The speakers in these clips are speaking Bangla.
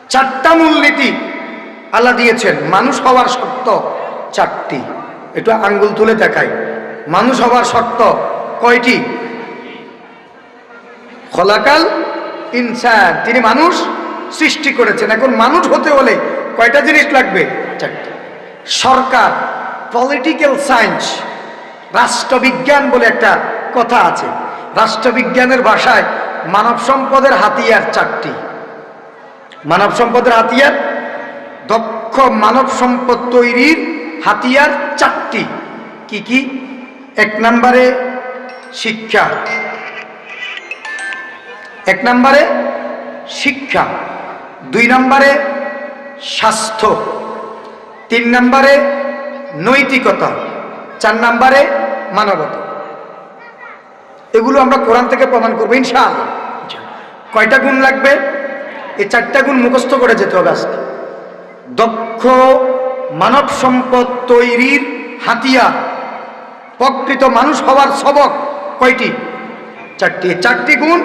চারটা মূলনীতি আল্লাহ দিয়েছেন। মানুষ হওয়ার শর্ত চারটি। একটু আঙ্গুল তুলে দেখাই, মানুষ হওয়ার শর্ত কয়টি? খলাকাল ইনসান, তিনি মানুষ সৃষ্টি করেছেন। এখন মানুষ হতে হলে কয়টা জিনিস লাগবে? চারটি। সরকার, পলিটিক্যাল সায়েন্স, রাষ্ট্রবিজ্ঞান বলে একটা কথা আছে। রাষ্ট্রবিজ্ঞানের ভাষায় মানব সম্পদের হাতিয়ার চারটি। মানব সম্পদের হাতিয়ার, দক্ষ মানব সম্পদ তৈরির হাতিয়ার চারটি। কি কি? এক নম্বরে শিক্ষা, এক নম্বরে শিক্ষা, দুই নম্বরে স্বাস্থ্য, তিন নম্বরে নৈতিকতা, চার নম্বরে মানবতা। এগুলো আমরা কোরআন থেকে প্রমাণ করবো ইনশাআল্লাহ। কয়টা গুণ লাগবে? এই চারটা গুণ মুখস্থ করে যেতে হবে আজকে। দক্ষ মানব সম্পদ তৈরির হাতিয়ার, প্রকৃত মানুষ হওয়ার সবক কয়টি? চারটি। চারটি গুণ,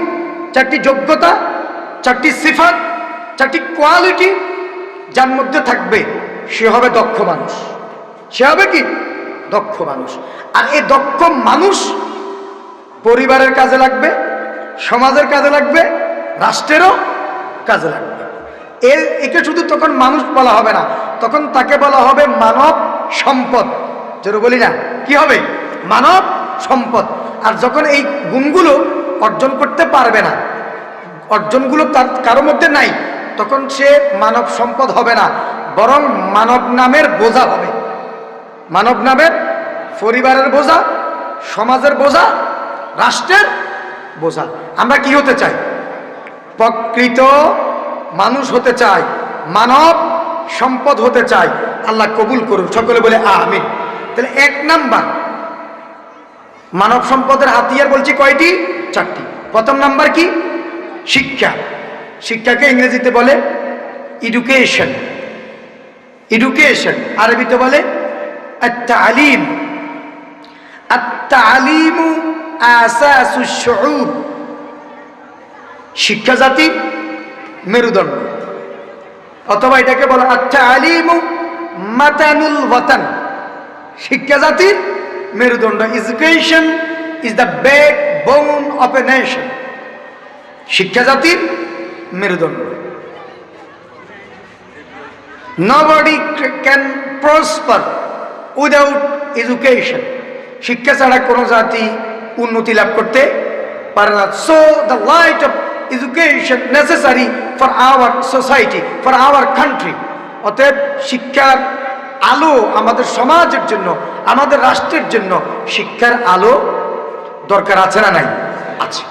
চারটি যোগ্যতা, চারটি সিফাত, চারটি কোয়ালিটি যার মধ্যে থাকবে সে হবে দক্ষ মানুষ। সে হবে কি? দক্ষ মানুষ। আর এই দক্ষ মানুষ পরিবারের কাজে লাগবে, সমাজের কাজে লাগবে, রাষ্ট্রেরও কাজে লাগবে। একে শুধু তখন মানুষ বলা হবে না, তখন তাকে বলা হবে মানব সম্পদ। যেটা বলি না, কি হবে? মানব সম্পদ। আর যখন এই গুণগুলো অর্জন করতে পারবে না, অর্জনগুলো তার কারো মধ্যে নাই, তখন সে মানব সম্পদ হবে না, বরং মানব নামের বোঝা হবে। মানব নামের, পরিবারের বোঝা, সমাজের বোঝা, রাষ্ট্রের বোঝা। আমরা কি হতে চাই? প্রকৃত মানুষ হতে চাই, মানব সম্পদ হতে চাই। আল্লাহ কবুল করুন, সকলে বলে আমিন। তাহলে এক নাম্বার মানব সম্পদের হাতিয়ার বলছি কয়টি? চারটি। প্রথম নাম্বার কি? শিক্ষা। শিক্ষাকে ইংরেজিতে বলে এডুকেশন। এডুকেশন আরবিতে বলে আত-তালিম। আত-তালিমু আসাসুশ শুউর। শিক্ষা জাতি মেরুদণ্ড, অথবা এটাকে বলা আত-তালিমু মাতানুল ওয়াতান। শিক্ষা জাতির মেরুদণ্ড। Education is the backbone of a nation. শিক্ষা জাতির মেরুদণ্ড। Nobody can prosper without education. শিক্ষা ছাড়া কোনো জাতি উন্নতি লাভ করতে পারে না। So the light of education necessary for our society, for our country. অতএব শিক্ষার আলো আমাদের সমাজের জন্য, আমাদের রাষ্ট্রের জন্য শিক্ষার আলো দরকার আছে না নাই? আছে।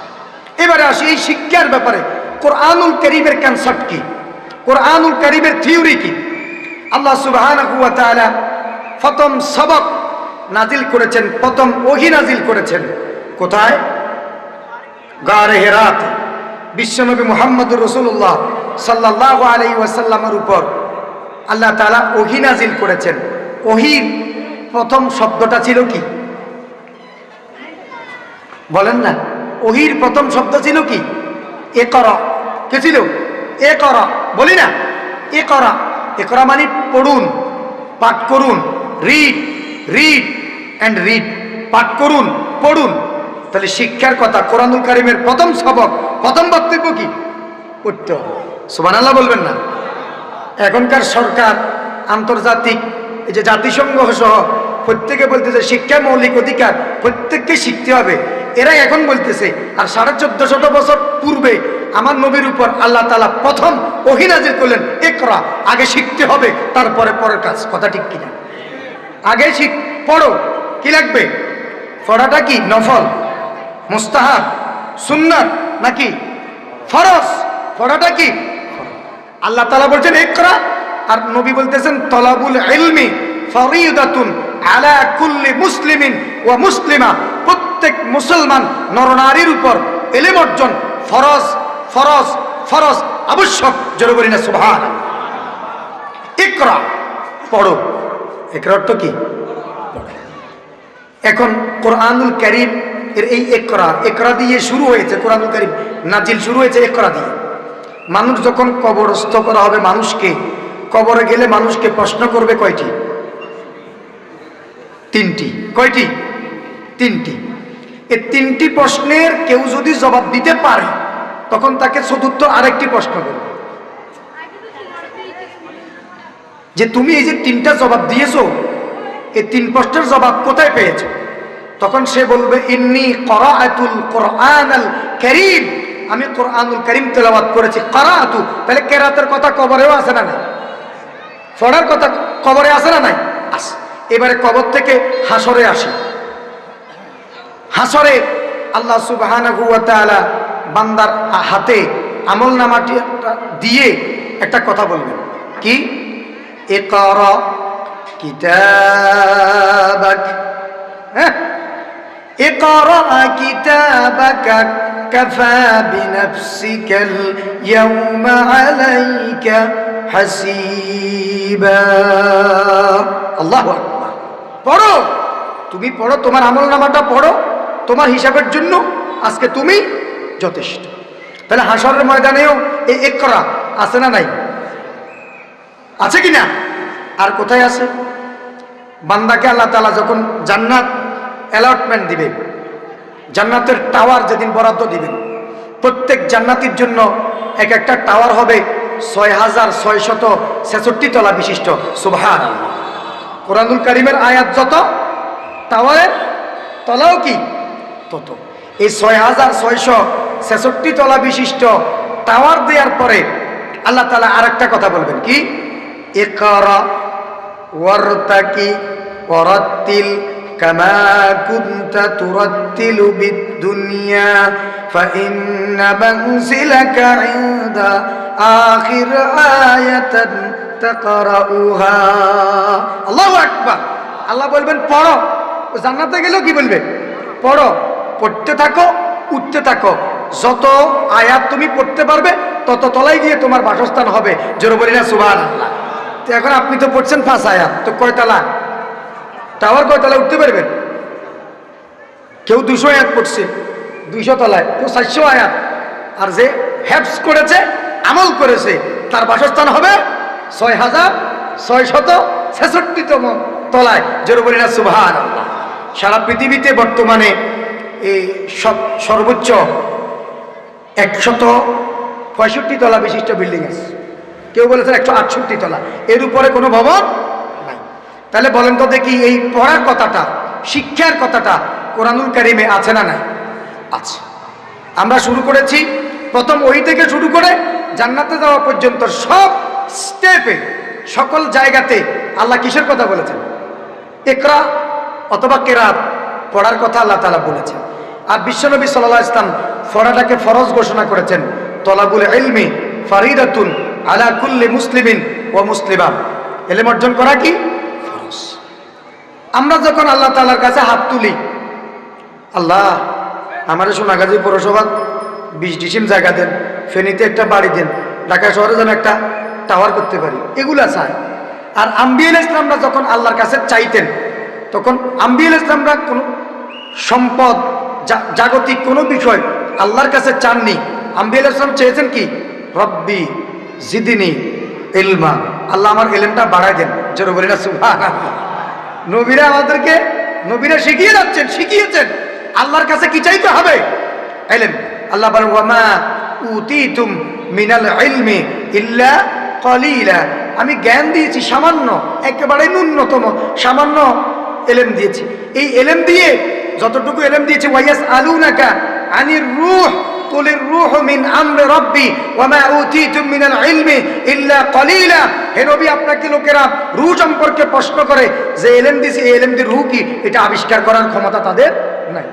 এবারে আসি এই শিক্ষার ব্যাপারে কোরআনুল কারীমের কনসেপ্ট কি, কোরআনুল কারীমের থিওরি কি। আল্লাহ সুবহানাহু ওয়া তাআলা প্রথম সবক নাজিল করেছেন, প্রথম ওহী নাজিল করেছেন কোথায়? গারে হেরাত। বিশ্বনবী মুহাম্মদুর রাসূলুল্লাহ সাল্লাল্লাহু আলাইহি ওয়াসাল্লামের উপর আল্লাহ তাআলা ওহী নাজিল করেছেন। ওহীর প্রথম শব্দটা ছিল কি? বলেন না। ওহীর প্রথম শব্দ ছিল কি? ইকরা। কে ছিল? ইকরা। বলি না, ইকরা। ইকরা মানে পড়ুন, পাঠ করুন। Read, read and read. পাঠ করুন, পড়ুন। তাহলে শিক্ষার কথা, কোরআনুল কারীমের প্রথম সবক, প্রথম বক্তব্য কি? পড়তে হবে। সুবহানাল্লাহ বলবেন না? এখনকার সরকার, আন্তর্জাতিক এই যে জাতিসংঘ সহ প্রত্যেকে বলতেছে শিক্ষা মৌলিক অধিকার, প্রত্যেককে শিখতে হবে। এরা এখন বলতেছে, আর 1450 বছর পূর্বে আমার নবীর উপর আল্লাহ তাআলা প্রথম ওহী নাজিল করলেন ইকরা। আগে শিখতে হবে, তারপরে পরের কাজ। কথা ঠিক কিনা? আগে পড়ো। কি লাগবে? পড়াটা কি নফল, মুস্তাহাব, সুন্নাত নাকি ফরজ? পড়াটা কি? আল্লাহ তাআলা বলছেন ইকরা, আর নবী বলতেছেন তলাবুল ইলমি ফরিদাতুন আলা কুল্লি মুসলিমিন ওয়া মুসলিমা। প্রত্যেক মুসলমান নরনারীর উপর ইলম অর্জন ফরজ, ফরজ, ফরজ, আবশ্যক। জোরে বলি না সুবহানাল্লাহ। ইকরা, পড়ো। ইকরার অর্থ কি? এখন কোরআনুল কারীম এর এই ইকরা, ইকরা দিয়ে শুরু হয়েছে। কোরআনুল কারীম নাজিল শুরু হয়েছে ইকরা দিয়ে। মানুষ যখন কবরস্থ করা হবে, মানুষকে কবরে গেলে মানুষকে প্রশ্ন করবে কয়টি? তিনটি। কয়টি? তিনটি। এই তিনটি প্রশ্নের কেউ যদি জবাব দিতে পারে তখন তাকে চতুর্থ আরেকটি প্রশ্ন করবে যে তুমি এই যে তিনটা জবাব দিয়েছো, এই তিন প্রশ্নের জবাব কোথায় পেয়েছো? তখন সে বলবে ইন্নী ক্বরাআতুল কুরআনাল কারীম, আমি কুরআনুল কারীম তেলাওয়াত করেছি। ক্বরাআতু, তাহলে কেরাতের কথা কবরেও আছে না নাই? পড়ার কথা কবরে আছে না নাই? আছে। এবারে কবর থেকে হাসরে আসি। হাসরে আল্লাহ সুবহানাহু ওয়া তাআলা বান্দার হাতে আমলনামাটি দিয়ে একটা কথা বলবেন, কি? ইকরা কিতাবাক, ইকরা কিতাবাকা কাফা বিনাফসিকাল ইয়াওমা আলাইকা হাসিবা। আল্লাহু আকবার। পড়ো, তুমি পড়ো, তোমার আমলনামাটা পড়ো, তোমার হিসাবের জন্য আজকে তুমি যথেষ্ট। তাহলে হাসরের ময়দানেও এই ইকরা আছে না নাই? আছে কি না? আর কোথায় আছে? বান্দাকে আল্লাহ তাআলা যখন জান্নাত অ্যালটমেন্ট দিবে, জান্নাতের টাওয়ার যেদিন বরাদ্দ দিবেন, প্রত্যেক জান্নাতীর জন্য এক একটা টাওয়ার হবে ৬৬৬৬ তলা বিশিষ্ট। সুবহানাল্লাহ। কোরআনুল কারীমের আয়াত যত, টাওয়ারের তলাও কি তত। এই ৬৬৬৬ তলা বিশিষ্ট টাওয়ার দেওয়ার পরে আল্লাহ তাআলা আরেকটা কথা বলবেন, কি? ইকরা ওয়ারতাকি ওয়ারাত্তিল কামা কুনতা তুরাত্তিলু বিদ-দুনিয়া ফাইন্না মানজিলাকা ইনদা আখির আয়াতান তাকরাউহা। আল্লাহু আকবার। আল্লাহ বলবেন পড়ো। জান্নাতে গেলেও কি বলবে? পড়ো, পড়তে থাকো, উঠতে থাকো। যত আয়াত তুমি পড়তে পারবে তত তলায় গিয়ে তোমার বাসস্থান হবে। জোরে বলি না সুবহানাল্লাহ। তো এখন আপনি তো পড়ছেন 5 আয়াত, তো কয়তলা টাওয়ার, কয়তলা উঠতে পারবেন? কেউ 200 আয়াত পড়ছে, 200 তলায়, কেউ 400 আয়াত। আর যে হেফজ করেছে, আমল করেছে, তার বাসস্থান হবে ৬৬৬৬তম তলায়। জোরে বলি না সুবহানাল্লাহ। সারা পৃথিবীতে বর্তমানে এই সর্বোচ্চ 165 তলা বিশিষ্ট বিল্ডিং আছে। কেউ বলেছেন 168 তলা, এর উপরে কোনো ভবন নাই। তাহলে বলেন তো দেখি, এই পড়ার কথাটা, শিক্ষার কথাটা কোরআনুল কারীমে আছে না নাই? আছে। আমরা শুরু করেছি প্রথম ওই থেকে শুরু করে জান্নাতে যাওয়া পর্যন্ত সব স্টেপে, সকল জায়গাতে আল্লাহ কিসের কথা বলেছেন? ইকরা অথবা কেরাত, পড়ার কথা আল্লাহ তাআলা বলেছেন। আর বিশ্বনবী সাল্লাল্লাহু আলাইহি ওয়াসাল্লাম পড়াটাকে ফরজ ঘোষণা করেছেন। তলাবুল ইলমি ফারিদাতুন আলা কুল্লি মুসলিমিন ওয়া মুসলিমা। ইলম অর্জন করা কি ফরজ। আমরা যখন আল্লাহ তাআলার কাছে হাত তুলি, আল্লাহ আমার সোনাগাজী পৌরসভা 20 ডিসিম জায়গা দেন, ফেনীতে একটা বাড়ি দেন, ঢাকা শহরে যেন একটা টাওয়ার করতে পারি, এগুলা চায়। আর আম্বিয়া ইসলামরা যখন আল্লাহর কাছে চাইতেন, তখন আম্বিয়া ইসলামরা কোন সম্পদ, জাগতিক কোনো বিষয় আল্লাহর কাছে চাননি। আম্বিয়া ইসলাম চেয়েছেন কি? রব্বি জিদনি ইলমা, আল্লাহ আমার ইলমটা বাড়ায় দেন। জোরে বলি না সুবহানাল্লাহ। নবীরা আমাদেরকে, নবীরা শিখিয়ে যাচ্ছেন, শিখিয়েছেন আল্লাহর কাছে কি চাইতে হবে? ইলম। আল্লাহ বলেন ওয়ামা উতিতুম মিনাল ইলমি ইল্লা কলিলা, আমি জ্ঞান দিয়েছি সামান্য, একেবারে ন্যূনতম সামান্য ইলম দিয়েছি। এই ইলম দিয়ে, যতটুকু ইলম দিয়েছি, ওয়াইয়াস আলুনাকা আনির রূহ কুলির রূহ মিন আমরি রাব্বি ওয়ামা উতিতুম মিনাল ইলমি ইল্লা কলিলা। হে নবী, আপনাকে লোকেরা রূহ সম্পর্কে প্রশ্ন করে, যে ইলম দিয়েছি, এই ইলম দিয়ে রূহ কি, এটা আবিষ্কার করার ক্ষমতা তাদের নাই।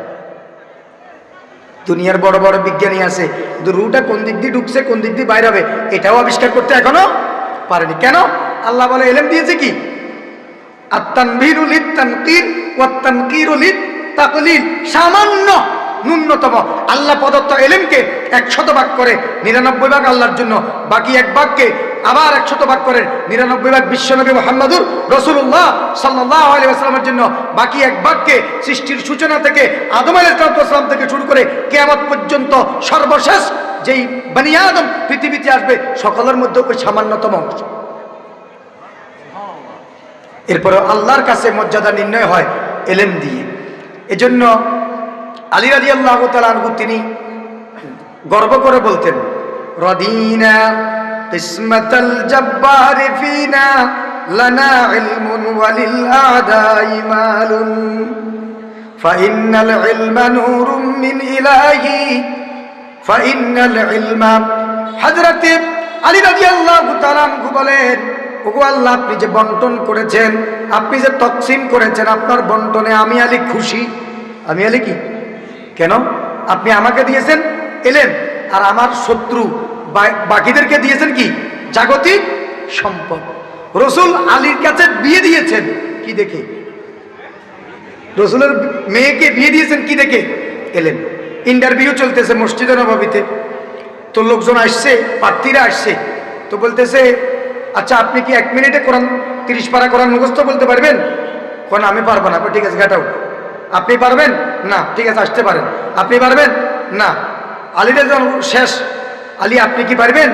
দুনিয়ার বড় বড় বিজ্ঞানী আছে, কিন্তু রূহটা কোন দিক দিয়ে ঢুকছে, কোন দিক দিয়ে বাইরে হবে, এটাও আবিষ্কার করতে এখনো পারেনি। কেন? আল্লাহ বলে ইলম দিয়েছে কি? আত-তানবীরু লিত-তানকীর ওয়াত-তানকীরু লিত-তাকলীল। সামান্য, ন্যূনতম আল্লাহ প্রদত্ত ইলমকে 100 ভাগ করে 99 ভাগ আল্লাহর জন্য, বাকি 1 ভাগকে আবার 100 ভাগ করে 99 ভাগ বিশ্বনবী মুহাম্মদুর রাসূলুল্লাহ সাল্লাল্লাহু আলাইহি ওয়াসাল্লামের জন্য, বাকি 1 ভাগকে সৃষ্টির সূচনা থেকে আদম আলাইহিস সালাম থেকে শুরু করে কিয়ামত পর্যন্ত সর্বশেষ যেই বনি আদম পৃথিবীতে আসবে সকলের মধ্যে ওই সামান্যতম অংশ। এরপরে আল্লাহর কাছে মর্যাদা নির্ণয় হয় এলেম দিয়ে। এজন্য আলী রাদিয়াল্লাহু তাআলা আনহু তিনি গর্ব করে বলতেন, রদিনা কিসমাতাল জাব্বার ফিনা লানা ইলমুন ওয়ালিল আদাই মালুন ফাইন্নাল ইলমা নূরুম মিন ইলাহি ফাইন্নাল ইলমা। হযরত আলী রাদিয়াল্লাহু তাআলা আনহু বলেন, ওগো আল্লাহ, আপনি যে বন্টন করেছেন, আপনি যে তকসিম করেছেন, আপনার বন্টনে আমি আলী খুশি। আমি আলী কি কেন? আপনি আমাকে দিয়েছেন এলেম, আর আমার শত্রু বাকিদেরকে দিয়েছেন কি? জাগতিক সম্পদ। রসুল আলীর কাছে বিয়ে দিয়েছেন কি দেখে? রসুলের মেয়েকে বিয়ে দিয়েছেন কি দেখে? এলেম। ইন্টারভিউ চলতেছে মসজিদে নববীতে, তো লোকজন আসছে, প্রার্থীরা আসছে, তো বলতেছে, আচ্ছা আপনি কি 1 মিনিটে কোরআন 30 পারা কোরআন মুখস্থ বলতে পারবেন? কোন আমি পারবো না। ঠিক আছে, ঘাটাও। আপনি পারবেন না? ঠিক আছে, আসতে পারেন। আপনি পারবেন না? আলীর যখন শেষ, আলী আপনি কি পারবেন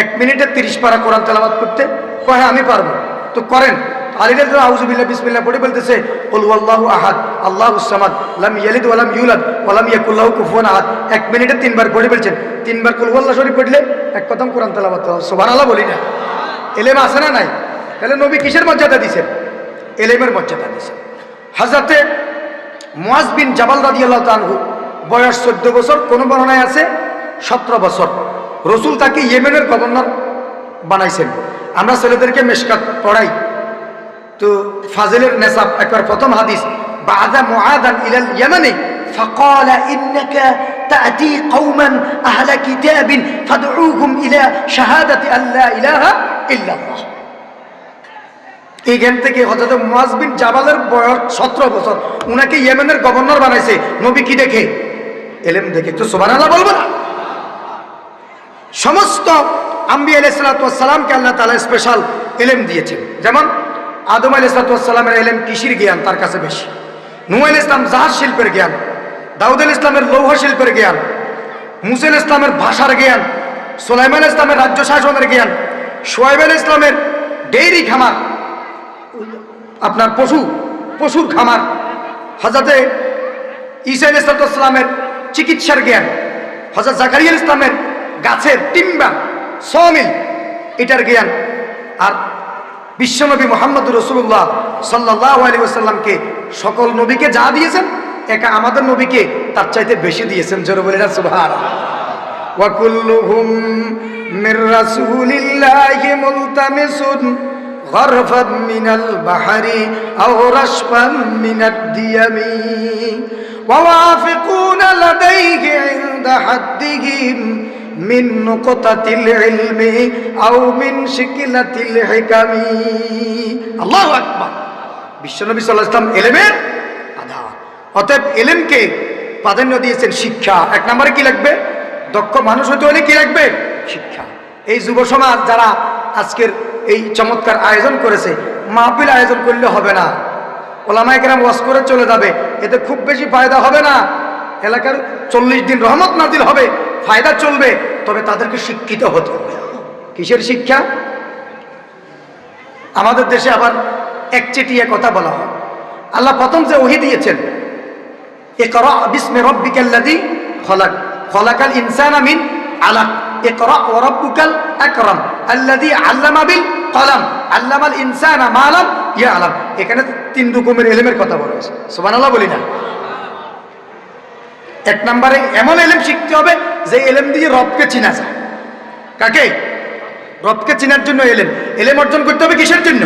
1 মিনিটে 30 পারা কোরআন তেলাওয়াত করতে? কয় হ্যাঁ আমি পারবো। তো করেন। আলীর যখন আউযুবিল্লাহ বিসমিল্লাহ পড়ে বলতেছে, কুল হুয়াল্লাহু আহাদ আল্লাহুস সামাদ লাম ইয়ালিদ ওয়া লাম ইউলাদ ওয়া লাম ইয়াকুল লাহু কুফুয়ান আহাদ। 1 মিনিটে 3 বার পড়ে বলছেন। 3 বার কুল হুয়াল্লাহ শরীফ পড়লে 1 কদম কোরআন তেলাওয়াত। সুবহানাল্লাহ বলি না? এলেম আছে না নাই? তাহলে নবী কিসের মর্যাদা দিয়েছেন? এলেমের মর্যাদা দিয়েছেন। হযরতে মুআজ বিন জাবাল রাদিয়াল্লাহু তাআলা আনহু বয়স 14 বছর, কোন বর্ণনায় আছে 17 বছর। রসুল তাকে ইয়েমেনের গভর্নর বানাইছেন। আমরা ছেলেদেরকে মেশকাত পড়াই, তো ফাজিলের নেসাব একবার প্রথম হাদিস, বা'দা মুআদান ইলাল ইয়ামানি ফাকালা ইন্নাকা তা'তি কওমান আহলা কিতাবিন ফাদউহুম ইলা শাহাদাতি আল্লা ইলাহা ইল্লাল্লাহ। এইখান থেকে হযরত মুআজ বিন জাবালের বয়স 17 বছর, উনাকে ইয়েমেনের গভর্নর বানাইছে নবী কি দেখে? এলেম দেখে। তো সুবহানাল্লাহ বলবো না? সমস্ত আম্বিয়া আলাইহিস সালাতু ওয়াস সালামকে আল্লাহ তাআলা স্পেশাল এলেম দিয়েছেন। যেমন আদম আলাইহিস সালাতু ওয়াস সালামের এলেম কৃষির জ্ঞান তার কাছে বেশি, নূহ আলাইহিস সালাম জাহাজ শিল্পের জ্ঞান, দাউদ আলাইহিস সালামের লৌহ শিল্পের জ্ঞান, মূসা আলাইহিস সালামের ভাষার জ্ঞান, সুলাইমান আলাইহিস সালামের রাজ্য শাসনের জ্ঞান, শুআয়ব আলাইহিস সালামের ডেইরি খামার, আপনার পশুর খামার, হযরতে ঈসা আলাইহিস সালামের চিকিৎসার জ্ঞান, হযরত জাকারিয়া আলাইহিস সালামের গাছের টিম্বা সমিল এটার জ্ঞান। আর বিশ্বনবী মুহাম্মদুর রাসূলুল্লাহ সাল্লাল্লাহু আলাইহি ওয়াসাল্লামকে সকল নবীকে যা দিয়েছেন, একা আমাদের নবীকে তার চাইতে বেশি দিয়েছেন। জোরে বলি না সুবহানাল্লাহ। ওয়া কুল্লুহুম মির রাসূলিল্লাহি মুলতামিসুন গরফাম মিনাল বাহরি আও রাশফাম মিনাদ দিয়ামি ওয়া ওয়াফিকুনা লাদাইহি ইনদা হাদ্দিহিম মিন নুকতাতিল ইলমি আও মিন শিকিলাতিল হিকামি। আল্লাহু আকবার। বিশ্বনবী সাল্লাল্লাহু আলাইহি ওয়াসাল্লাম এলেমের আধার। অতএব এলেমকে প্রাধান্য দিয়েছেন। শিক্ষা 1 নম্বরে কি লাগবে? দক্ষ মানুষ হতে হলে কি লাগবে? শিক্ষা। এই যুব সমাজ যারা আজকের এই চমৎকার আয়োজন করেছে, মাহফিল আয়োজন করলে হবে না, ওলামায়ে কেরাম ওয়াজ করে চলে যাবে, এতে খুব বেশি ফায়দা হবে না। এলাকার 40 দিন রহমত নাজিল হবে, ফায়দা চলবে, তবে তাদেরকে শিক্ষিত হতে হবে। কিসের শিক্ষা? আমাদের দেশে আবার একচেটিয়া কথা বলা হয়। আল্লাহ প্রথম যে ওহী দিয়েছেন, ইকরা বিসমি রাব্বিকাল্লাযী খলাক খলাকাল ইনসানা মিন আলাক ইকরা ওয়া রাব্বুকাল আকরাম আল্লাযী আল্লামা বিল কলম আল্লামাল ইনসানা মা লাম ইয়ালাম। এখানে 3 রকমের এলেমের কথা বলা হয়েছে। সুবহানাল্লাহ বলি না? 1 নম্বরে এমন এলেম শিখতে হবে যে এলেম দিয়ে রবকে চিনা যায়। কাকে? রবকে চেনার জন্য এলেম অর্জন করতে হবে। কিসের জন্য?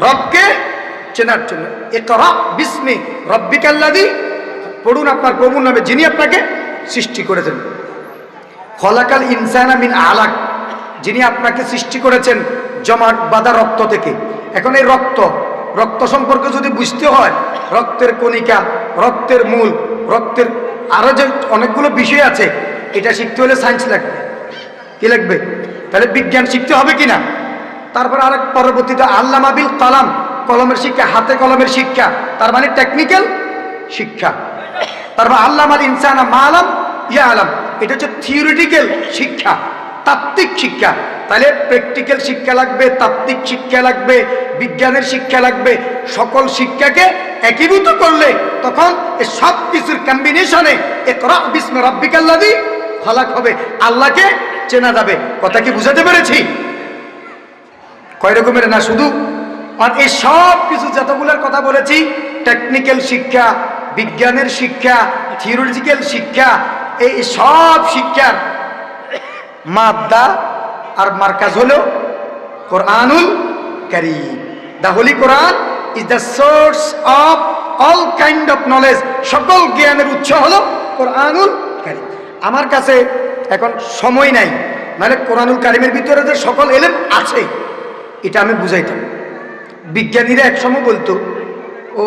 রবকে চেনার জন্য। ইকরা বিসমি রাব্বিকাল্লাযী, পড়ুন আপনার প্রভুর নামে যিনি আপনাকে সৃষ্টি করেছেন। খলাকাল ইনসানা মিন আলাক, যিনি আপনাকে সৃষ্টি করেছেন জমাট বাঁধা রক্ত থেকে। এখন এই রক্ত সম্পর্কে যদি বুঝতে হয়, রক্তের কণিকা, রক্তের মূল, রক্তের আরো যে অনেকগুলো বিষয় আছে, এটা শিখতে হলে সায়েন্স লাগবে। কি লাগবে? তাহলে বিজ্ঞান শিখতে হবে কিনা? তারপর আরেক পরবর্তীতে আল্লামা বিল কলম, কলমের শিক্ষা, হাতে কলমের শিক্ষা, তার মানে টেকনিক্যাল শিক্ষা। তারপর আল্লামাল ইনসানা মা লাম ইয়ালাম, এটা হচ্ছে থিওরিটিক্যাল শিক্ষা, তাত্ত্বিক শিক্ষা। তাহলে প্র্যাকটিক্যাল শিক্ষা লাগবে, তাত্ত্বিক শিক্ষা লাগবে, বিজ্ঞানের শিক্ষা লাগবে। সকল শিক্ষাকে একীভূত করলে তখন এই সব কিছুর কম্বিনেশনে ইকরা বিসমি রাব্বিকাল্লাযী খলাক হবে, আল্লাহকে চেনা যাবে। কথা কি বুঝাতে পেরেছি? কয় রকমের না শুধু, আর এই সব কিছু যতগুলোর কথা বলেছি, টেকনিক্যাল শিক্ষা, বিজ্ঞানের শিক্ষা, থিওরিটিক্যাল শিক্ষা, এই সব শিক্ষার মাদ্দা আর মার্কাজ হলো কোরআনুল কারীম। The holy Quran is the source of all kind of knowledge. সকল জ্ঞানের উৎস হলো কোরআনুল কারীম। আমার কাছে এখন সময় নাই, মানে কোরআনুল কারীমের ভিতরে যে সকল এলেম আছে এটা আমি বুঝাইতাম। বিজ্ঞানীরা একসময় বলতো ও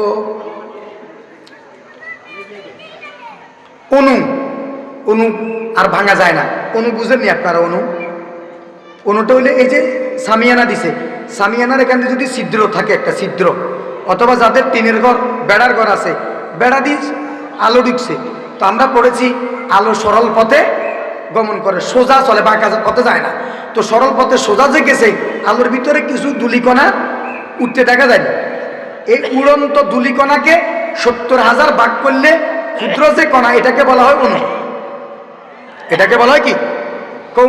অণু অণু আর ভাঙা যায় না। অণু বুঝেননি আপনারা? অণুটা হইলে এই যে সামিয়ানা দিছে, সামিয়ানার এখানে যদি ছিদ্র থাকে, একটা ছিদ্র, অথবা যাদের টিনের ঘর, বেড়ার ঘর আছে, বেড়া দিয়ে আলো ঢুকছে, তো আমরা পড়েছি আলো সরল পথে গমন করে, সোজা চলে, বাঁকা পথে যায় না। তো সরল পথে সোজা যে গেছে, আলোর ভিতরে কিছু ধূলিকণা উঠতে দেখা যায় না। এই উড়ন্ত ধূলিকণাকে 70,000 ভাগ করলে ক্ষুদ্র যে কণা, এটাকে বলা হয় অণু। এটাকে বলা হয় কি?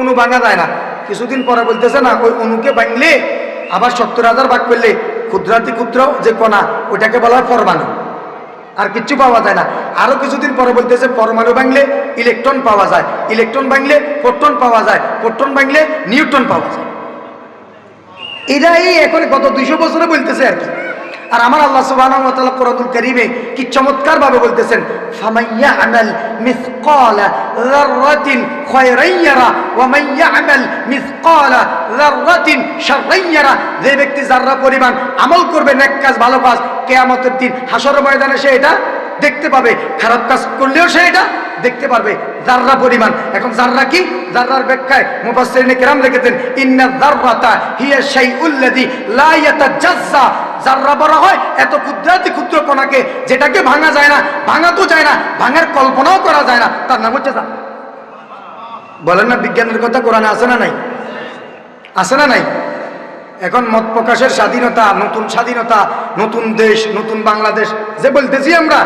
অণু ভাঙা যায় না। কিছুদিন পরে বলতেছে না, ওই অণুকে ভাঙলে আবার 70,000 ভাগ করলে ক্ষুদ্রাতি ক্ষুদ্র যে কণা, ওইটাকে বলা হয় পরমাণু। আর কিচ্ছু পাওয়া যায় না। আরো কিছুদিন পরে বলতেছে পরমাণু ভাঙলে ইলেকট্রন পাওয়া যায়, ইলেকট্রন ভাঙলে প্রোটন পাওয়া যায়, প্রোটন ভাঙলে নিউট্রন পাওয়া যায়। এরাই এখন গত 200 বছরে বলতেছে আর কি। আর আমার আল্লাহ সুবহানাহু ওয়া তাআলা কোরআনুল কারীমে কি চমৎকার ভাবে বলতেছেন, ফামাইয়া আমাল মিসকালা যাররাতিন খায়রান ইয়ারা ওয়া মাইয়া আমাল মিসকালা যাররাতিন শাররান ইয়ারা। যে ব্যক্তি যাররা পরিমাণ আমল করবে, নেক কাজ, ভালো কাজ, কিয়ামতের দিন হাসরের ময়দানে সে এটা দেখতে পাবে। খারাপ কাজ করলেও সে এটা দেখতে পারবে, যাররা পরিমাণ। এখন যাররা কি? যাররার ব্যাখ্যায় মুফাসসিরিনে কেরাম লিখেছেন, ইন্না যাররাতা হিয়া শাইউল্লাযী লা ইয়াতাজাজ্জা। যাররা বলা হয় এত ক্ষুদ্রাতি ক্ষুদ্র কণাকে, যেটাকে ভাঙা যায় না, ভাঙা তো যায় না, ভাঙার কল্পনাও করা যায় না, তার নাম হচ্ছে যাররা। বলেন না বিজ্ঞানের কথা কোরআনে আছে না নাই? আছে না নাই? এখন মত প্রকাশের স্বাধীনতা, নতুন স্বাধীনতা, নতুন দেশ, নতুন বাংলাদেশ যে বলতেছি আমরা,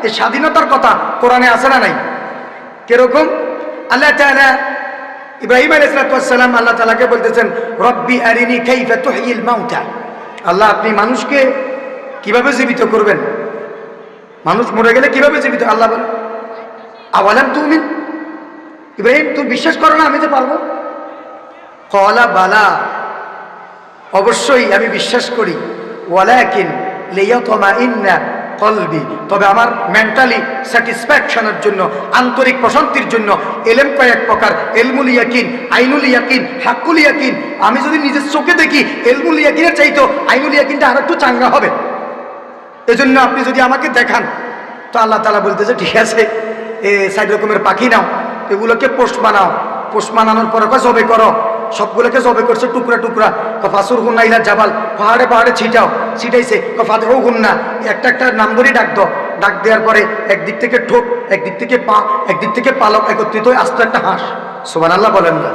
এই স্বাধীনতার কথা কোরআনে আছে না নাই? কিরকম? আল্লাহ তাআলা ইব্রাহিম আলাইহিস সালাম আল্লাহ তাআলাকে বলতেছেন, রব্বি আরিনি কাইফা তুহয়িল মাউতা। আল্লাহ, আপনি মানুষকে কিভাবে জীবিত করবেন? মানুষ মরে গেলে কিভাবে জীবিত? আল্লাহ বলেন, আওয়ালাম তুমিন, ইব্রাহিম তুমি বিশ্বাস করো না আমি যে পারবো? ক্বালা বালা, অবশ্যই আমি বিশ্বাস করি, ওয়ালাকিন লিয়াতমাইন্না কলবি, তবে আমার মেন্টালি স্যাটিসফ্যাকশনের জন্য, আন্তরিক প্রশান্তির জন্য এলেম কয়েক প্রকার, এলমুল ইয়াকিন, আইনুল ইয়াকিন, হাক্কুল ইয়াকিন। আমি যদি নিজের চোখে দেখি এলমুল ইয়াকিনের চাইতো আইনুল ইয়াকিনটা আর একটু চাঙ্গা হবে। এজন্য আপনি যদি আমাকে দেখান, তো আল্লাহ তাআলা বলতেছে ঠিক আছে, 4 রকমের পাখি নাও, এগুলোকে পোষ বানাও, পোষ বানানোর পরে জবে করো। সবগুলোকে জবে করছে টুকরা টুকরা। ফাসুর হুন্না ইলা জাবাল, পাহাড়ে পাহাড়ে ছিটাও, ছিটাইছে। ফাদহু হুন্না, একটা একটা নাম ধরে ডাক দাও। ডাক দেওয়ার পরে একদিক থেকে ঠোঁট, একদিক থেকে পা, একদিক থেকে পালক একত্রিত হয়ে আস্ত একটা হাঁস। সুবহানাল্লাহ বলেন না?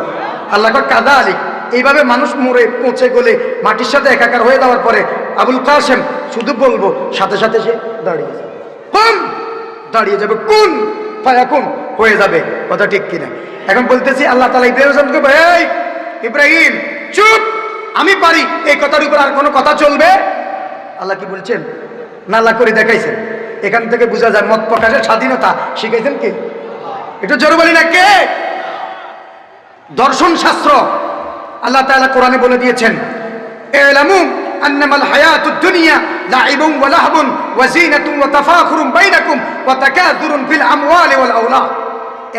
আল্লাহ কাদা আলী। এইভাবে মানুষ মরে পৌঁছে গেলে মাটির সাথে একাকার হয়ে যাওয়ার পরে আবুল কাসেম শুধু বলবো, সাথে সাথে সে দাঁড়িয়ে যাবে, দাঁড়িয়ে যাবে, কোন ফায়াকুন হয়ে যাবে। কথা ঠিক কিনা? এখন বলতেছি আল্লাহ তাআলা ইব্রাহিমকে, এই ইব্রাহিম চুপ, আমি পারি, এই কথার উপর আর কোনো কথা চলবে? আল্লাহ কি বলছেন? নাল্লা করে দেখাইছেন। এখান থেকে বোঝা যায় মত প্রকাশের স্বাধীনতা শিখাইছেন কে? একটু জোরে বলি না কে? দর্শন শাস্ত্র আল্লাহ তাআলা কোরআনে বলে দিয়েছেন, ইলামু আন্নামাল হায়াতুদ দুনিয়া লাইবুন ওয়া লাহবুন ওয়া যিনাতুন ওয়া তাফাখুরুন বাইনাকুম ওয়া তাকাসুরুন ফিল আমওয়ালি ওয়াল আওলাদ।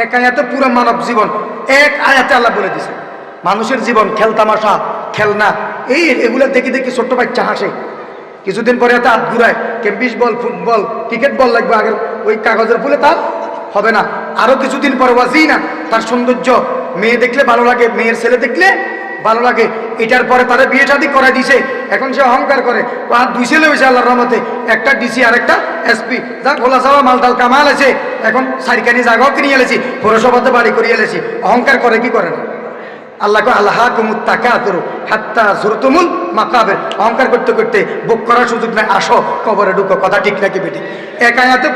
এক আয়াতে পুরো মানব জীবন এক আয়াতে আল্লাহ বলে দিয়েছেন। মানুষের জীবন খেলতামাশা, খেলনা, এগুলো দেখে দেখে ছোট্ট বাচ্চা হাসে। কিছুদিন পরে এত হাত ঘুরায়, tennis ball, football, cricket ball লাগবে, আগে ওই কাগজের ফুলে তার হবে না। আরো কিছুদিন পরে ওয়াজিনা, তার সৌন্দর্য, মেয়ে দেখলে ভালো লাগে, মেয়ের ছেলে দেখলে ভালো লাগে, এটার পরে তারা বিয়ে শাদী করে দিছে, এখন সে অহংকার করে, আর 2 ছেলে হয়েছে আল্লাহর রহমতে, একটা ডিসি আর একটা এসপি, যা খোলা চাওয়া মালটাল কামাল আছে, এখন সারিকানি জায়গাও কিনে এলেছি, পৌরসভাতে বাড়ি করিয়ে এলেছি, অহংকার করে কি করে না? আল্লাহকে আল্লাহাকুমুত তাকাতুরু হাত্তা যুরতুমুল মাকাবির, অহংকার করতে করতে বুক করার সুযোগ নাই, আসো কবরে ঢুকো। কথা ঠিক নাকি বেটি? এক আয়াতে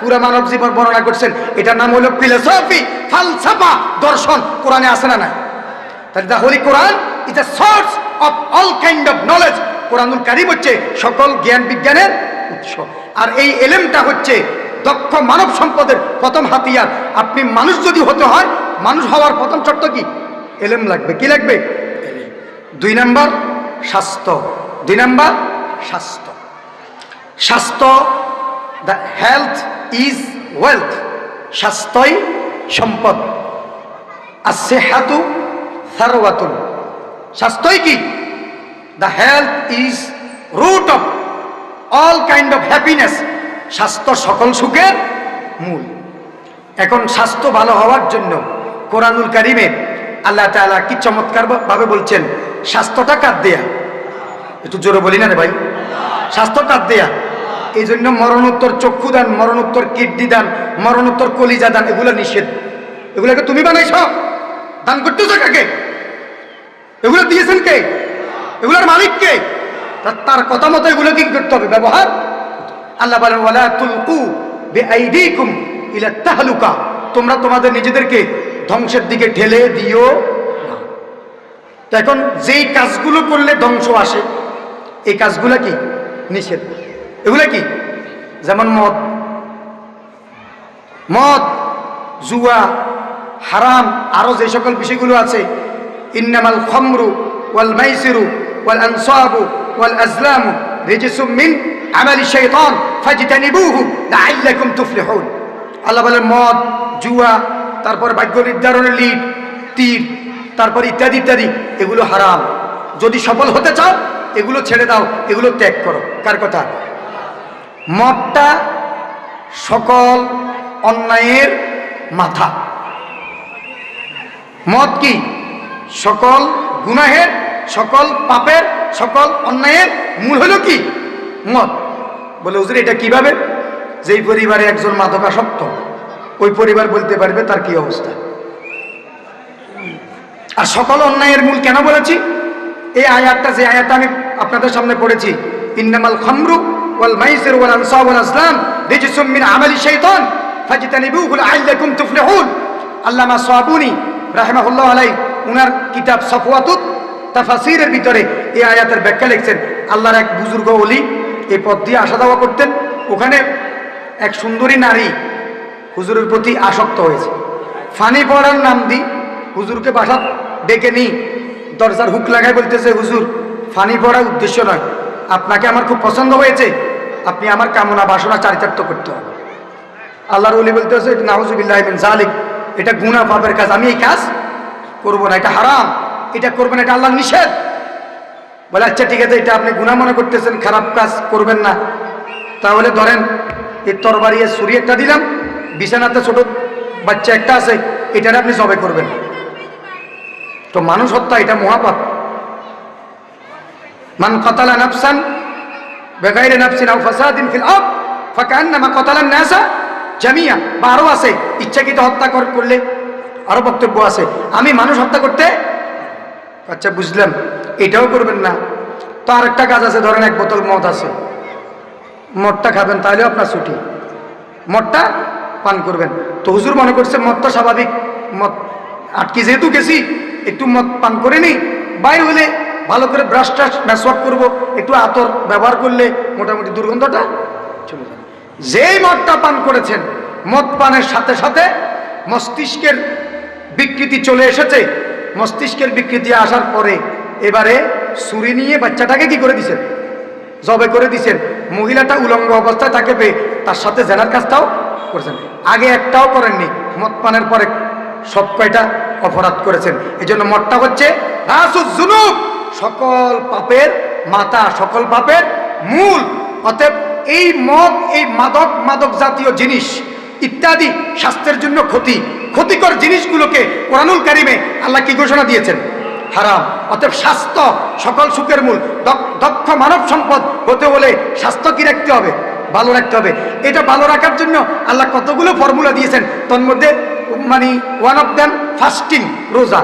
পুরা মানব জীবন বর্ণনা করছেন। এটার নাম হলো ফিলোসফি, ফালসাফা, দর্শন। কোরআনে আছে না? না। তাহলে the holy Quran is a source of all kind of knowledge. কোরআনুল কারীম হচ্ছে সকল জ্ঞান বিজ্ঞানের উৎস। আর এই এলেমটা হচ্ছে দক্ষ মানব সম্পদের প্রথম হাতিয়ার। আপনি মানুষ যদি হতে হয়, মানুষ হওয়ার প্রথম শর্ত কি? এলেম লাগবে। কি লাগবে? 2 নাম্বার স্বাস্থ্য। 2 নাম্বার স্বাস্থ্য। স্বাস্থ্য, দ্য হেলথ ইজ ওয়েলথ। স্বাস্থ্যই সম্পদ। আসিহাতু সারওয়াতুন। স্বাস্থ্যই কি? The health is root of all kind of happiness. স্বাস্থ্য সকল সুখের মূল। এখন স্বাস্থ্য ভালো হওয়ার জন্য কোরআনুল কারীমে আল্লাহ তাআলা কি চমৎকার ভাবে বলছেন, স্বাস্থ্যটা কার দেয়া? একটু জোরে বলি না রে ভাই? স্বাস্থ্য কার দেয়া? এই জন্য মরণোত্তর চক্ষু দান, মরণোত্তর কিডনি দান, মরণোত্তর কলিজা দান, এগুলো নিষেধ। এগুলোকে তুমি বানাইছ? দান করতেছ কাকে? এগুলো দিয়েছেন কে? এগুলোর মালিক কে? তার কথা মতো এগুলো কি করতে হবে? ব্যবহার। আল্লাহ বলেন ওয়ালা তুলকু বিআইদিকুম ইলা তাহলুকা, তোমরা তোমাদের নিজেদেরকে ধ্বংসের দিকে ঠেলে দিও না। তো এখন যেই কাজগুলো করলে ধ্বংস আসে, এই কাজগুলো কি? নিষেধ। এগুলো কি? যেমন মদ, জুয়া, হারাম, আরো যে সকল বিষয়গুলো আছে। ইন্নামাল খামরু ওয়াল মাইসিরু ওয়াল আনসাবু ওয়াল আজলামু রিজসুম মিন আমালি শাইতান ফাজতানিবুহু লাআল্লাকুম তুফলিহুন। আল্লাহ বলেন মদ, জুয়া, তারপর ভাগ্য নির্ধারণের লিড, তীর, তারপর ইত্যাদি ইত্যাদি, এগুলো হারাম। যদি সফল হতে চাও এগুলো ছেড়ে দাও, এগুলো ত্যাগ করো। কার কথা? মদটা সকল অন্যায়ের মাথা। মদ কি? সকল গুনাহের, সকল পাপের, সকল অন্যায়ের মূল হলো কি? মদ। বলে হুজুর এটা কিভাবে? যেই পরিবারে একজন মাদকাসক্ত, ওই পরিবার বলতে পারবে তার কি অবস্থা। আর সকল অন্যায়ের মূল কেন বলেছি? এই আয়াতটা, যে আয়াতটা আমি আপনাদের সামনে পড়েছি, ইন্নামাল খামরু ওয়াল মাইসির ওয়াল আনসাব ওয়াল আজলাম রিজসুম মিন আমালি শাইতান ফাজতানিবুহু লাআল্লাকুম তুফলিহুন। আল্লামা সাবুনি রাহিমাহুল্লাহ আলাইহি উনার কিতাব সফওয়াতুত তাফাসিরের ভিতরে এই আয়াতের ব্যাখ্যা লিখছেন। আল্লাহর এক বুজুর্গ ওলি এই পথ দিয়ে আসা যাওয়া করতেন। ওখানে এক সুন্দরী নারী হুজুরের প্রতি আসক্ত হয়েছে। ফানি পড়ার নাম দি হুজুরকে বাসা ডেকে নিই, দরজার হুক লাগায় বলতেছে, হুজুর ফানি পড়ার উদ্দেশ্য নয়, আপনাকে আমার খুব পছন্দ হয়েছে, আপনি আমার কামনা বাসনা চারিতার্থ করতে হবে। আল্লাহর ওলি বলতেছে নাউজুবিল্লাহি মিন যালিক, এটা গুনাহ পাপের কাজ, আমি এই কাজ করব না, এটা হারাম, এটা করবেন, এটা আল্লাহর নিষেধ। বলে আচ্ছা ঠিক আছে, এটা আপনি গুনাহ মনে করতেছেন, খারাপ কাজ করবেন না, তাহলে ধরেন এই তরবারি ছুরি একটা দিলাম, বিছানাতে ছোট বাচ্চা একটা আছে, এটারে আপনি জবে করবেন। তো মানুষ হত্যা এটা মহাপাপ। মান কাতালা নাফসান বিগাইরি নাফসিন আও ফাসাদিন ফিল আরদ ফাকান্নামা কাতালান নাসা জামিয়া। বা আরো আছে, ইচ্ছাকৃত হত্যা করলে আরো বক্তব্য আছে। আমি মানুষ হত্যা করতে, আচ্ছা বুঝলাম, এটাও করবেন না। তো আরেকটা কাজ আছে, ধরেন এক বোতল মদ আছে, মদটা খাবেন, তাহলে আপনার ছুটি, মদটা পান করবেন। তো হুজুর মনে করছে মদটা স্বাভাবিক, মদ আটকে যেহেতু গেছি একটু মদ পান করে নি, বাইর হলে ভালো করে ব্রাশ টাশ মেসওয়াক করবো, একটু আতর ব্যবহার করলে মোটামুটি দুর্গন্ধটা চলে যাবে। যেই মদটা পান করেছেন, মদ পানের সাথে সাথে মস্তিষ্কের বিকৃতি চলে এসেছে। মস্তিষ্কের বিকৃতি আসার পরে এবারে ছুরি নিয়ে বাচ্চাটাকে কি করে দিছেন? জবে করে দিছেন। মহিলাটা উলঙ্গ অবস্থায় তাকে পেয়ে তার সাথে জেনার কাজটাও করেছেন। আগে একটাও করেননি, মদ পানের পরে সব কয়টা অপরাধ করেছেন। এই জন্য মদটা হচ্ছে রাসুজ জুনুব, সকল পাপের মাথা, সকল পাপের মূল। অতএব এই মদ, এই মাদক জাতীয় জিনিস ইত্যাদি স্বাস্থ্যের জন্য ক্ষতিকর জিনিসগুলোকে কোরআনুল কারীমে আল্লাহ কি ঘোষণা দিয়েছেন? হারাম। অতএব স্বাস্থ্য সকল সুখের মূল। দক্ষ মানব সম্পদ হতে হলে স্বাস্থ্য কি রাখতে হবে? ভালো রাখতে হবে। এটা ভালো রাখার জন্য আল্লাহ কতগুলো ফর্মুলা দিয়েছেন, তার মধ্যে মানে ওয়ান অফ দ্যাম ফাস্টিং, রোজা।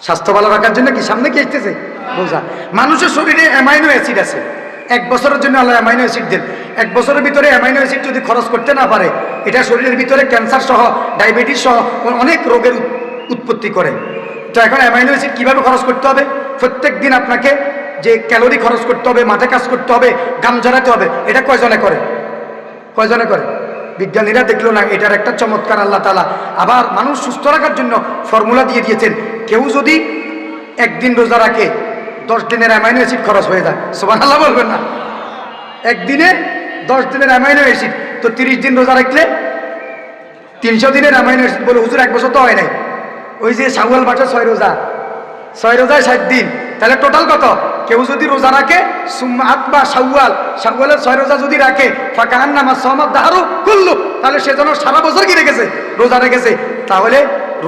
স্বাস্থ্য ভালো রাখার জন্য কি সামনে কি আসতেছে? রোজা। মানুষের শরীরে অ্যামাইনো অ্যাসিড আছে, 1 বছরের জন্য আল্লাহ অ্যামাইনো অ্যাসিড দেন। 1 বছরের ভিতরে অ্যামাইনো অ্যাসিড যদি খরচ করতে না পারে, এটা শরীরের ভিতরে ক্যান্সার সহ, ডায়াবেটিস সহ অনেক রোগের উৎপত্তি করে। তো এখন অ্যামাইনো অ্যাসিড কীভাবে খরচ করতে হবে? প্রত্যেক দিন আপনাকে যে ক্যালোরি খরচ করতে হবে, মাঠে কাজ করতে হবে, ঘাম ঝরাতে হবে। এটা কয়জনে করে? কয়জনে করে? বিজ্ঞানীরা দেখলো না এটার একটা চমৎকার আল্লাহ তাআলা আবার মানুষ সুস্থ রাখার জন্য ফর্মুলা দিয়ে দিয়েছেন। কেউ যদি 1 দিন রোজা রাখে, 10 দিনের অ্যামাইনো অ্যাসিড খরচ হয়ে যায়। সুবহানাল্লাহ বলবেন না? 1 দিনে 10 দিনের অ্যামাইনো অ্যাসিড, তো 30 দিন রোজা রাখলে 300 দিনের অ্যামাইনো অ্যাসিড। বলে হুজুর 1 বছর তো হয় নাই। ওই যে শাওয়াল মাসে 6 রোজা, 6 রোজায় 60 দিন, তাহলে টোটাল কত? কেউ যদি রোজা রাখে সুম্মাত বা শাওয়ালের 6 রোজা যদি রাখে, ফাকান্নামা সামাদ দাহরু কুল্লু, তাহলে সে যেন সারা বছর কি রেখেছে? রোজা রেখেছে। তাহলে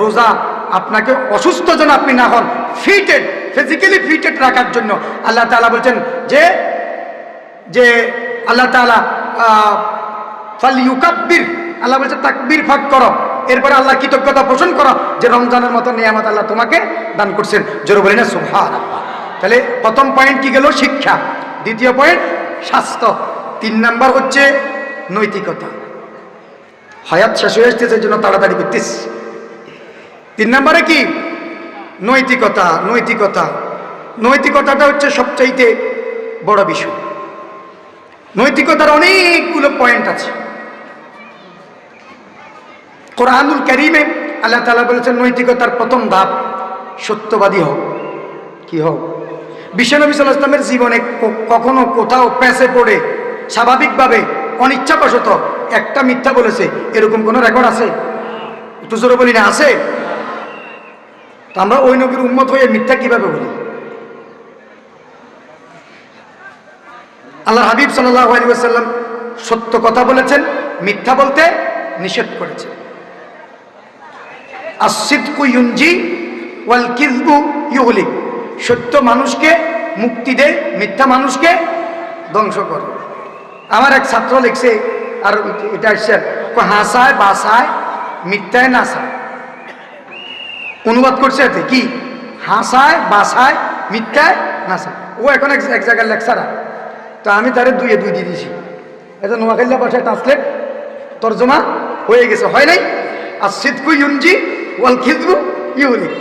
রোজা আপনাকে অসুস্থ যেন আপনি না হন, ফিটেড, ফিজিক্যালি ফিটেড রাখার জন্য আল্লাহ তাআলা বলছেন যে আল্লাহ তাআলা ফালইউকাব্বির, আল্লাহ বলছে তাকবীর ফাঁক করো। এরপরে আল্লাহ কৃতজ্ঞতা পোষণ করো যে রমজানের মতো নিয়ামত আল্লাহ তোমাকে দান করছেন। জোরে বলি না সুবহানাল্লাহ। তাহলে প্রথম পয়েন্ট কি গেল? শিক্ষা। দ্বিতীয় পয়েন্ট স্বাস্থ্য। 3 নাম্বার হচ্ছে নৈতিকতা। হায়াত শেষ হয়ে আসতেছে, এই জন্য তাড়াতাড়ি করতেছি। 3 নাম্বারে কি? নৈতিকতা। নৈতিকতাটা হচ্ছে সবচাইতে বড় বিষয়। নৈতিকতার অনেকগুলো পয়েন্ট আছে। কোরআনুল কারীমে আল্লাহ তাআলা বলেছেন নৈতিকতার প্রথম ধাপ সত্যবাদী হও। কি হও? বিশ্বনবী সাল্লাল্লাহু আলাইহি ওয়াসাল্লামের জীবনে কখনো কোথাও প্যাঁচে পড়ে স্বাভাবিকভাবে অনিচ্ছাবশত একটা মিথ্যা বলেছে, এরকম কোনো রেকর্ড আছে? একটু জোরে বলি না, আছে? তো আমরা ওই নবীর উম্মত হয়ে মিথ্যা কিভাবে বলি? আল্লাহ হাবিব সাল্লাল্লাহু আলাইহি ওয়াসাল্লাম সত্য কথা বলেছেন, মিথ্যা বলতে নিষেধ করেছেন। as-sidqu yunji wal kizbu yuhlik, সত্য মানুষকে মুক্তি দেয়, মিথ্যা মানুষকে ধ্বংস করে। আমার এক ছাত্র লিখছে, আর এটা আসছে, হাসায় বাসায় মিথ্যায় নাসায়। অনুবাদ করছে এতে কি? হাসায় বাসায় মিথ্যায় নাসায়। ও এখন এক জায়গার লেকচারার, তো আমি তারে 2 এ 2 দিয়ে দিয়েছি। এটা নোয়াখালী ভাষায় ট্রান্সলেট তর্জমা হয়ে গেছে, হয় নাই? as-sidqu yunji wal kizbu yuhlik,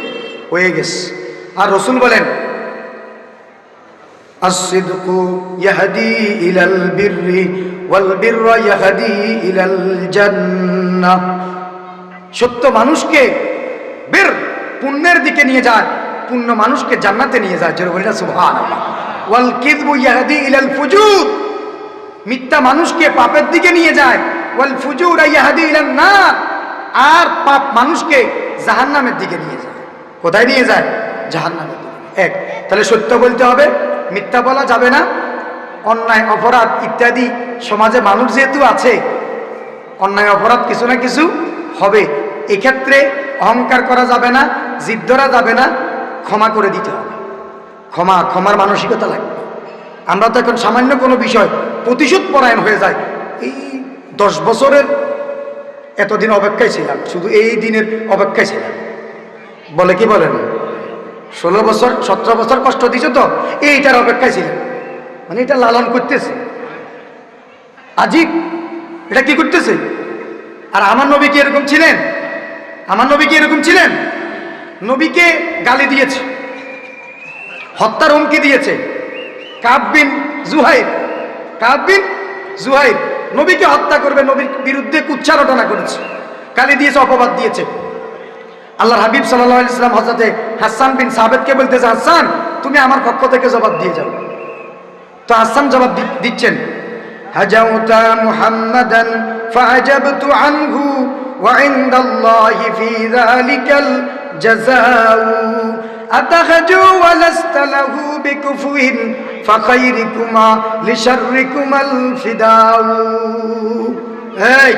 হয়ে গেছে। আর রাসূল বলেন as-sidqu yahdi ilal birri wal birra yahdi ilal jannah, সত্য মানুষকে বীর পুণ্যের দিকে নিয়ে যায়, পুণ্য মানুষকে জান্নাতে নিয়ে যায়। জোরে বলি না সুবহানাল্লাহ। ওয়াল কিযবু ইয়াহদি ইলাল ফুজুর, মিথ্যা মানুষকে পাপের দিকে নিয়ে যায়। ওয়াল ফুজুর ইয়াহদি ইলান নার, আর পাপ মানুষকে জাহান্নামের দিকে নিয়ে যায়। কোথায় নিয়ে যায়? জাহান্নামের দিকে। এক, তাহলে সত্য বলতে হবে, মিথ্যা বলা যাবে না। অন্যায় অপরাধ ইত্যাদি সমাজে মানুষ যেহেতু আছে, অন্যায় অপরাধ কিছু না কিছু হবে। এক্ষেত্রে অহংকার করা যাবে না, জিদ ধরা যাবে না, ক্ষমা করে দিতে হবে। ক্ষমার মানসিকতা লাগবে। আমরা তো এখন সামান্য কোনো বিষয় প্রতিশোধ পরায়ণ হয়ে যায়। এই 10 বছরের এতদিন অপেক্ষায় ছিলাম, শুধু এই দিনের অপেক্ষায় ছিলাম, বলে কি বলে না? 16 বছর 17 বছর কষ্ট দিছ তো, এইটার অপেক্ষায় ছিলাম। মানে এটা লালন করতেছে, আজীব, এটা কি করতেছে? আর আমার নবী কি এরকম ছিলেন? আমার নবী কি এরকম ছিলেন? নবীকে গালি দিয়েছে, হত্যার হুমকি দিয়েছে কাব বিন জুহাইর নবীকে হত্যা করবে, নবীর বিরুদ্ধে কুচ্ছা রটনা করেছে, গালি দিয়েছে, অপবাদ দিয়েছে। আল্লাহর হাবিব সাল্লাল্লাহু আলাইহি ওয়াসাল্লাম হযরতে হাসান বিন সাবিতকে বলতেছে, হাসান তুমি আমার পক্ষ থেকে জবাব দিয়ে যাও। তো হাসান জবাব দিচ্ছেন, হাজাউতা মুহাম্মাদান ফাআজাবতু আনহু ওয়া ইনদাল্লাহি ফি যালিকাল জাযাউ আতাহাজু ওয়া লাস্তা লাহু বিকুফুইন ফাখাইরুকুমা লিশাররিকুমাল ফিদাউ। এই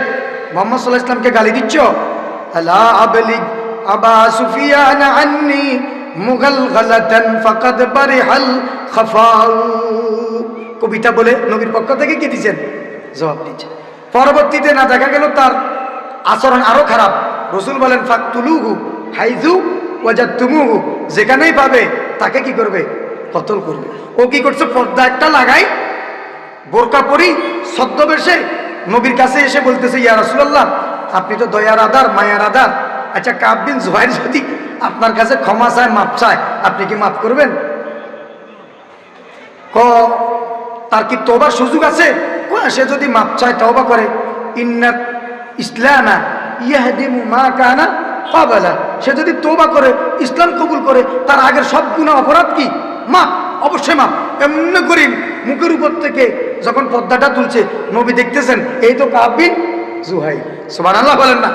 মুহাম্মদ সাল্লাল্লাহু আলাইহি ওয়াসাল্লামকে গালি দিচ্ছ? আলা আবলিগ আবা সুফিয়ান আন্নি মুগালগালাতান ফাকাদ বারিহাল খাফাউ। কবিতা বলে নবীর পক্ষ থেকে কি দিয়েছেন? জবাব দিয়েছেন। পরবর্তীতে না দেখা গেল তার আচরণ আরো খারাপ। রাসূল বলেন ফাকতুলুহু হাইযু ওয়াজাদতুমুহু, যেখানেই পাবে তাকে কি করবে? কতল করবে। ও কি করছে? পর্দা একটা লাগাই, বোরকা পরি, ছদ্মবেশে নবীর কাছে এসে বলতেছে, ইয়া রাসূলুল্লাহ, আপনি তো দয়ার আদার, মায়ার আদার, আচ্ছা কাব বিন জুহাইর যদি আপনার কাছে ক্ষমা চায়, মাপ চায়, আপনি কি মাফ করবেন? তার কি তওবার সুযোগ আছে? সে যদি মাপ চায়, তওবা করে, ইন্না ইসলামা ইয়াহদিমু মা কানা ক্বাবলা, সে যদি তওবা করে, ইসলাম কবুল করে, তার আগের সব গুনাহ অপরাধ কি মাপ, অবশ্যই মাপ। এমনি করে মুখের উপর থেকে যখন পর্দাটা তুলছে, নবী দেখতেছেন এই তো কাব বিন জুহাইর। সুবহানাল্লাহ বলেন না?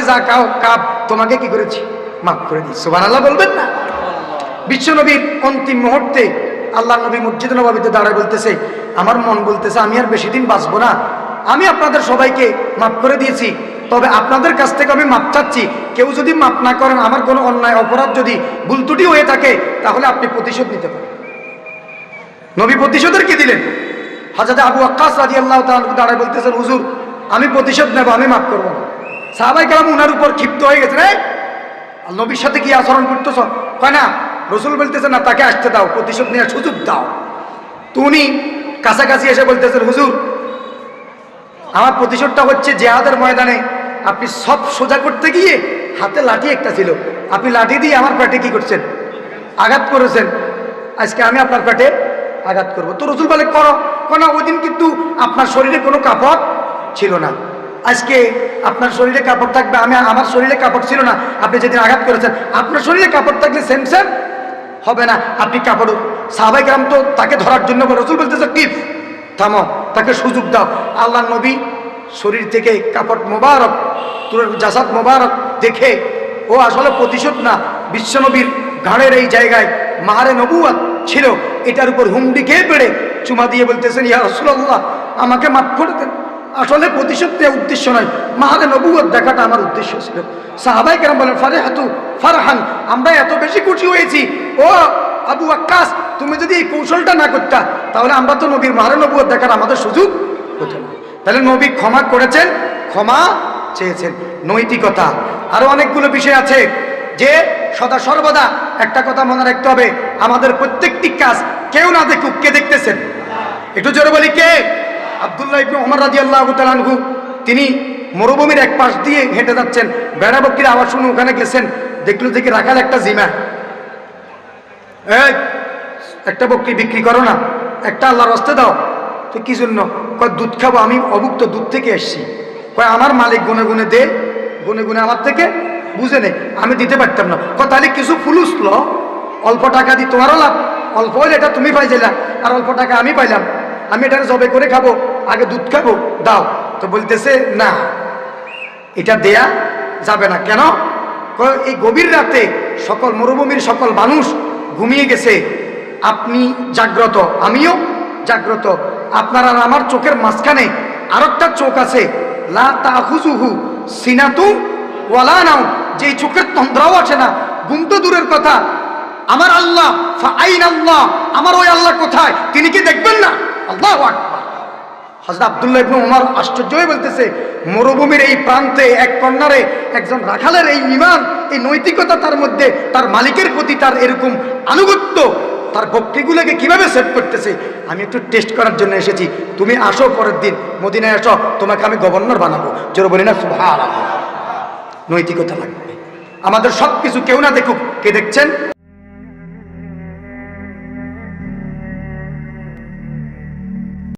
যা কাব, তোমাকে কি করেছি? মাফ করে দিই। সুবহানাল্লাহ বলবেন না? বিশ্ব নবীর অন্তিম মুহূর্তে আল্লাহ নবী মসজিদ নববীতে দাঁড়ায় বলতেছে, আমার মন বলতেছে আমি আর বেশি দিন বাঁচবো না, আমি আপনাদের সবাইকে মাফ করে দিয়েছি, তবে আপনাদের কাছ থেকে আমি মাপ চাচ্ছি, কেউ যদি মাপ না করেন, আমার কোনো অন্যায় অপরাধ যদি ভুল ত্রুটি হয়ে থাকে, তাহলে আপনি প্রতিশোধ নিতে পারেন। নবী প্রতিশোধের কি দিলেন? হযরত আবু ওয়াক্কাস রাদিয়াল্লাহু তাআলা দাঁড়ায় বলতেছেন, হুজুর আমি প্রতিশোধ নেব, আমি মাফ করবো না। সাহাবায়ে কেরাম উনার উপর ক্ষিপ্ত হয়ে গেছেন, এই নবীর সাথে কি আচরণ করতেছ? কয় না। রাসূল বলতেছেন, না, তাকে আসতে দাও, প্রতিশোধ নেওয়ার সুযোগ দাও। তো উনি কাছাকাছি এসে বলতেছেন, হুজুর আমার প্রতিশোধটা হচ্ছে জিহাদের ময়দানে আপনি সব সোজা করতে গিয়ে হাতে লাঠি একটা ছিল, আপনি লাঠি দিয়ে আমার পেটে কি করছেন? আঘাত করেছেন। আজকে আমি আপনার পেটে আঘাত করব। তো রাসূল বলে, করো। না, ওই দিন কিন্তু আপনার শরীরে কোনো কাপড় ছিল না, আজকে আপনার শরীরে কাপড় থাকবে। আমার শরীরে কাপড় ছিল না, আপনি যেদিন আঘাত করেছেন, আপনার শরীরে কাপড় থাকলে সেম সেম হবে না, আপনি কাপড়। সাহাবায়ে কেরাম তো তাকে ধরার জন্য, রাসূল বলতেছে, কি থামো, তাকে সুযোগ দাও। আল্লাহ নবী শরীর থেকে কাপড় মোবারক, জাসাদ মোবারক দেখে ও আসলে প্রতিশোধ না, বিশ্বনবীর ঘাড়ের এই জায়গায় মাহারে নবুয়ত ছিল, এটার উপর হুমড়ি খেয়ে পেড়ে চুমা দিয়ে বলতেছেন, ইয়া রাসূলুল্লাহ আমাকে মাফ করে দেন, আসলে প্রতিশোধ নেওয়ার উদ্দেশ্য নয়, মাহারে নবুয়ত দেখাটা আমার উদ্দেশ্য ছিল। সাহাবায়ে কেরাম বলেন, ফারিহাতু ফারহান, আমরা এত বেশি খুশি হয়েছি, ও আবু ওয়াক্কাস তুমি যদি এই কৌশলটা না করতা, তাহলে আমরা তো নবীর মাহারে নবুয়ত দেখার আমাদের সুযোগ হতো না। তাহলে নবী ক্ষমা করেছেন, ক্ষমা চেয়েছেন। নৈতিকতা আরো অনেকগুলো বিষয় আছে, যে সদা সর্বদা একটা কথা মনে রাখতে হবে, আমাদের প্রত্যেকটি কাজ কেউ না দেখুক, কে দেখতেছেন? একটু জোরে বলি, কে? আব্দুল্লাহ ইবনে ওমর রাদিয়াল্লাহু তাআলা আনহু, তিনি মরুভূমির এক পাশ দিয়ে হেঁটে যাচ্ছেন, বেড়া বকরির আওয়াজ শুনে ওখানে গেছেন, দেখলো দেখি রাখাল একটা জিমা, এই একটা বকরি বিক্রি করো না, একটা আল্লাহর রাস্তে দাও। তো কি জন্য? কয় দুধ খাবো, আমি অভুক্ত দুধ থেকে এসছি। কয় আমার মালিক গুনে গুনে দে, গুনে গুনে আমার থেকে বুঝে নে, আমি দিতে পারতাম না। তাহলে কিছু ফুলুস ল, অল্প টাকা দিই, তোমারও লাভ, অল্প হইলে এটা তুমি পাইছিলা, আর অল্প টাকা আমি পাইলাম, আমি এটা জবে করে খাবো, আগে দুধ খাবো, দাও। তো বলতেছে, না, এটা দেয়া যাবে না। কেন? এই গভীর রাতে সকল মরুভূমির সকল মানুষ ঘুমিয়ে গেছে, আপনি জাগ্রত, আমিও জাগ্রত, আপনার আর আমার চোখের মাঝখানে আরেকটা চোখ আছে, লা তাখুযুহু সিনাতু ওয়ালা নাও, যে চোখের তন্দ্রাও আছে না, ঘুম তো দূরের কথা, আমার আল্লাহ, ফাআইনাল্লাহ, আমার ওই আল্লাহ কোথায়, তিনি কি দেখবেন না? আল্লাহু আকবার। হযরত আব্দুল্লাহ ইবনে ওমর আশ্চর্য হয়ে বলতেছে, মরুভূমির এই প্রান্তে এক কর্নারে একজন রাখালের এই ঈমান, এই নৈতিকতা তার মধ্যে, তার মালিকের প্রতি তার এরকম আনুগত্য, তার বকরিগুলোকে কিভাবে সেভ করতেছে, আমি একটু টেস্ট করার জন্য এসেছি, তুমি আসো পরের দিন মদিনায় আসো, তোমাকে আমি গভর্নর বানাবো। জোরে বলি না সুবহানাল্লাহ। নৈতিকতা লাগবে আমাদের, সব কিছু কেউ না দেখুক, কে দেখছেন?